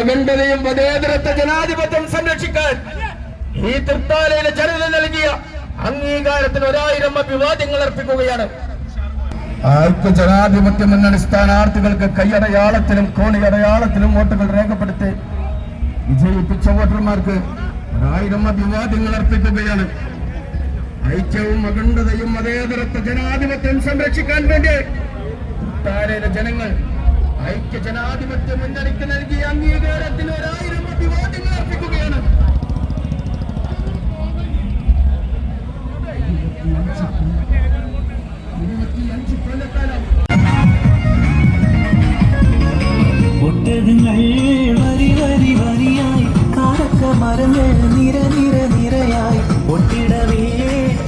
അഖണ്ഡതയും മതേതരത്വ ജനാധിപത്യം സംരക്ഷിക്കാൻ ഈ തൃത്താലയിലെ ജനത നൽകിയ അംഗീകാരത്തിന് 1000 അഭിവാദ്യങ്ങൾ അർപ്പിക്കുകയാണ്. ഐക്യ ജനാധിപത്യം മുന്നണി സ്ഥാനാർത്ഥികൾക്ക് കൈയടയാളത്തിലും കോണിയടയാളത്തിലും വോട്ടുകൾ രേഖപ്പെടുത്തി വിജയിപ്പിച്ച വോട്ടർമാർക്ക് 1000 അഭിവാദ്യങ്ങൾ അർപ്പിക്കുകയാണ്. ഐക്യവും അഖണ്ഡതയും മതേതരത്വ ജനാധിപത്യം സംരക്ഷിക്കാൻ വേണ്ടി തൃത്താലയിലെ ജനങ്ങൾ ഐക്യ ജനാധിപത്യ മുന്നണിക്ക് നൽകിയ അംഗീകാരത്തിന് 1000 അഭിവാദ്യങ്ങൾ അർപ്പിക്കുകയാണ്. ഒട്ടകങ്ങൾ വരി വരി വരിയായി കാരക്ക മരങ്ങൾ നിര നിര നിരയായി ഒട്ടിടവേ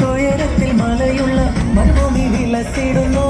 തുയരത്തിൽ മലയുള്ള മരുഭൂമി വിലസിടുന്നു.